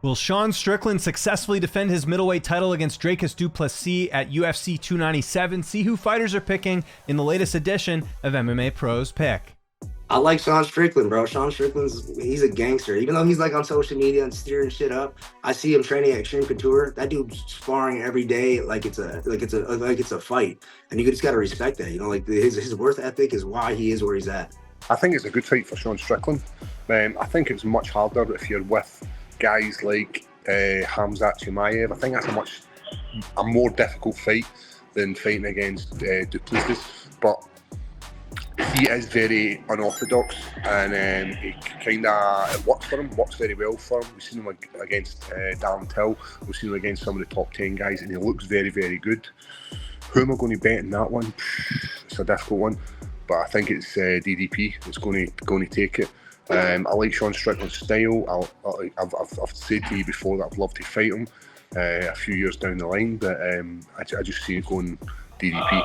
Will Sean Strickland successfully defend his middleweight title against Dricus Du Plessis at UFC 297? See who fighters are picking in the latest edition of MMA Pros Pick. I like Sean Strickland, bro. Sean he's a gangster. Even though he's like on social media and steering shit up, I see him training at Extreme Couture. That dude's sparring every day like it's a fight, and you just gotta respect that. You know, like his work ethic is why he is where he's at. I think it's a good fight for Sean Strickland. I think it's much harder if you're with guys like Khamzat Chimaev. I think that's a more difficult fight than fighting against Du Plessis, but he is very unorthodox, and it works for him, works very well for him. We've seen him against Darren Till, we've seen him against some of the top 10 guys, and he looks very, very good. Who am I going to bet in that one? It's a difficult one, but I think it's DDP that's going to take it. I like Sean Strickland's style. I've said to you before that I'd love to fight him a few years down the line, but I just see it going DDP.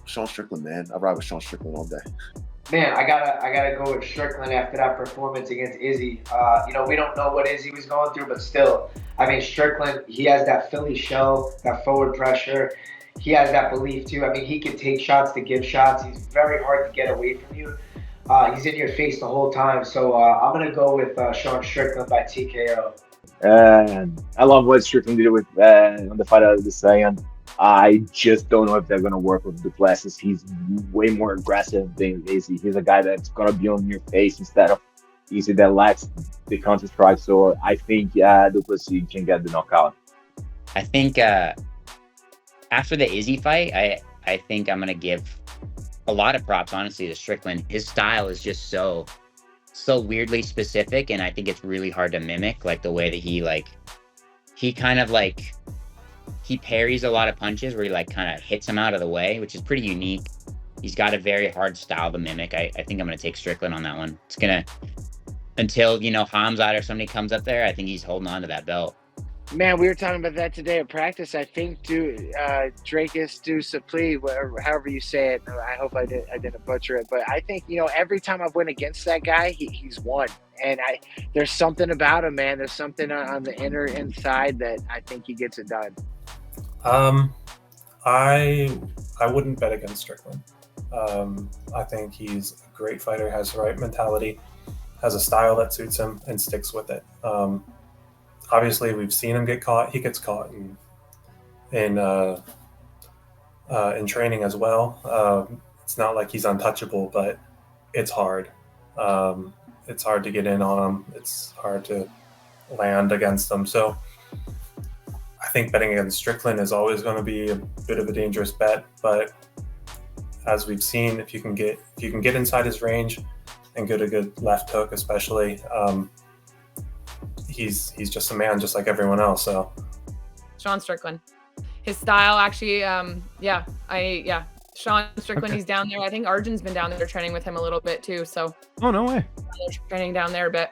Sean Strickland, man. I ride with Sean Strickland all day. Man, I gotta go with Strickland after that performance against Izzy. We don't know what Izzy was going through, but still, I mean, Strickland, he has that Philly shell, that forward pressure. He has that belief too. I mean, he can take shots to give shots. He's very hard to get away from you. He's in your face the whole time. So I'm gonna go with Sean Strickland by TKO. I love what Strickland did with on the fight out of the second. I just don't know if they're going to work with Du Plessis. He's way more aggressive than Izzy. He's a guy that's going to be on your face instead of Izzy that lacks the counter strike. So I think Du Plessis can get the knockout. I think after the Izzy fight, I think I'm going to give a lot of props, honestly, to Strickland. His style is just so weirdly specific, and I think it's really hard to mimic, like the way that he kind of like, he parries a lot of punches where he like kind of hits them out of the way, which is pretty unique. He's got a very hard style to mimic. I think I'm going to take Strickland on that one. It's going to, until, Khamzat or somebody comes up there, I think he's holding on to that belt. Man, we were talking about that today at practice. I think Dricus Du Plessis, however you say it, I hope I didn't butcher it, but I think, every time I've went against that guy, he's won. And there's something about him, man. There's something on the inside that I think he gets it done. I wouldn't bet against Strickland. I think he's a great fighter, has the right mentality, has a style that suits him, and sticks with it. Obviously, we've seen him get caught. He gets caught in training as well. It's not like he's untouchable, but it's hard. It's hard to get in on him. It's hard to land against him. So I think betting against Strickland is always going to be a bit of a dangerous bet. But as we've seen, if you can get inside his range and get a good left hook, especially, he's just a man, just like everyone else. So Sean Strickland, his style actually, Sean Strickland, okay. He's down there. I think Arjun's been down there training with him a little bit too. So oh, no way, training down there a bit.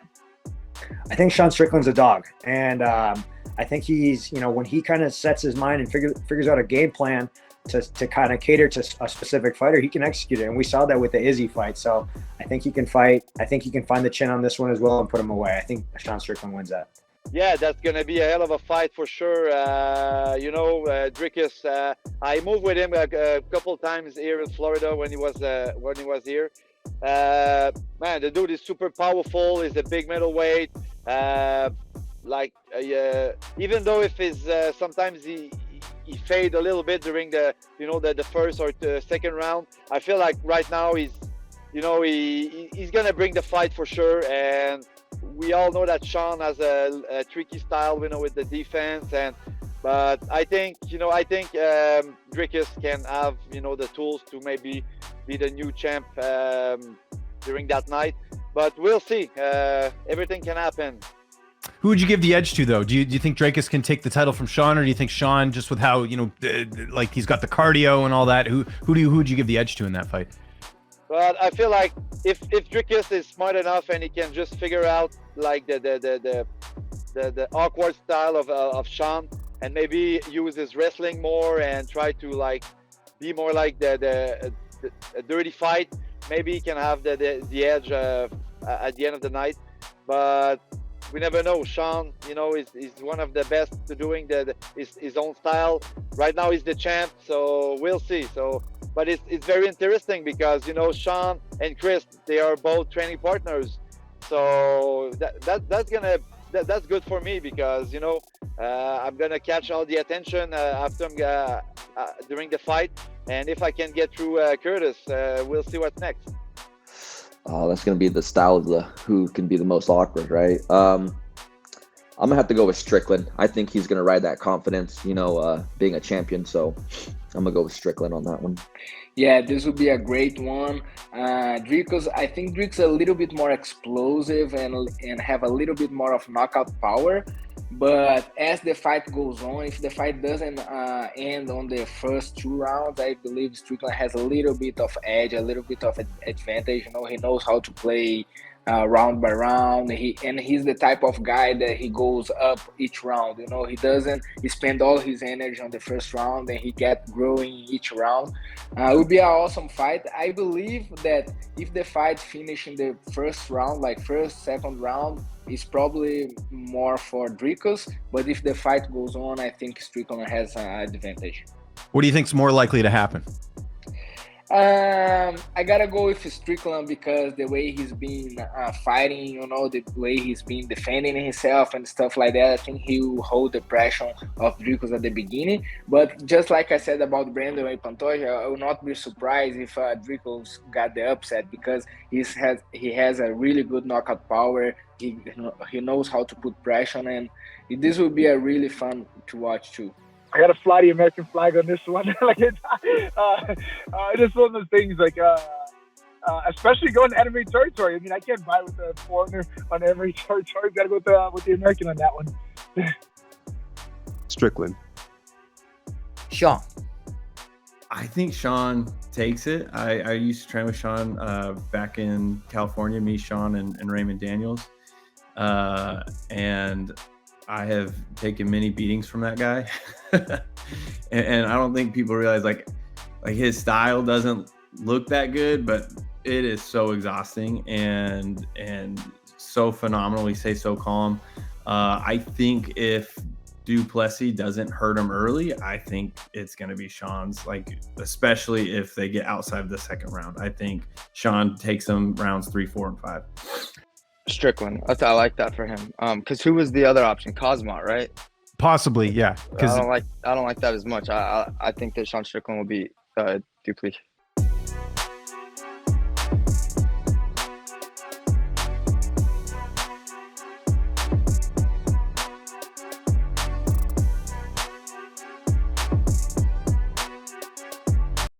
I think Sean Strickland's a dog, and I think he's, when he kind of sets his mind and figures out a game plan to kind of cater to a specific fighter, he can execute it. And we saw that with the Izzy fight. So I think he can fight. I think he can find the chin on this one as well and put him away. I think Sean Strickland wins that. Yeah, that's going to be a hell of a fight for sure. Dricus, I moved with him a couple times here in Florida when he was here. Man, the dude is super powerful. He's a big middleweight. Even though if his sometimes he fade a little bit during the first or the second round, I feel like right now he's gonna bring the fight for sure. And we all know that Sean has a tricky style, with the defense. But I think Dricus can have the tools to maybe be the new champ during that night. But we'll see. Everything can happen. Who would you give the edge to, though? Do you think Dricus can take the title from Sean, or do you think Sean, just with how like he's got the cardio and all that, who would you give the edge to in that fight? But I feel like if Dricus is smart enough and he can just figure out like the awkward style of Sean, and maybe use his wrestling more and try to like be more like the dirty fight, maybe he can have the edge at the end of the night. But we never know. Sean, is one of the best to doing his own style. Right now, he's the champ, so we'll see. So, but it's very interesting because Sean and Chris, they are both training partners. So that's good for me because I'm gonna catch all the attention after during the fight, and if I can get through Curtis, we'll see what's next. Oh, that's going to be the style of who can be the most awkward, right? I'm going to have to go with Strickland. I think he's going to ride that confidence, being a champion. So I'm going to go with Strickland on that one. Yeah, this would be a great one. Dricus, I think Dricus a little bit more explosive and have a little bit more of knockout power. But as the fight goes on, if the fight doesn't end on the first 2 rounds, I believe Strickland has a little bit of edge, a little bit of advantage. He knows how to play round by round. He's the type of guy that he goes up each round. He spend all his energy on the first round and he get growing each round. It would be an awesome fight. I believe that if the fight finish in the first round, like first, second round, it's probably more for Dricus. But if the fight goes on, I think Strickland has an advantage. What do you think is more likely to happen? I gotta go with Strickland because the way he's been fighting, the way he's been defending himself and stuff like that, I think he will hold the pressure of Dricus at the beginning. But just like I said about Brandon and Pantoja, I will not be surprised if Dricus got the upset because he has a really good knockout power. He knows how to put pressure, and this will be a really fun to watch too. I gotta fly the American flag on this one. It's just one of those things, especially going to enemy territory. I mean, I can't fight with a foreigner on enemy territory. Gotta go with the American on that one. Strickland. Sean. I think Sean takes it. I used to train with Sean back in California, me, Sean, and Raymond Daniels. And I have taken many beatings from that guy. and I don't think people realize like his style doesn't look that good, but it is so exhausting and so phenomenal. He stays so calm. I think if Du Plessis doesn't hurt him early, I think it's going to be Sean's, especially if they get outside of the second round. I think Sean takes them rounds 3, 4, and 5. Strickland. I like that for him. Because who was the other option? Cosmot, right? Possibly, yeah. I don't like that as much. I think that Sean Strickland will beat Du Plessis.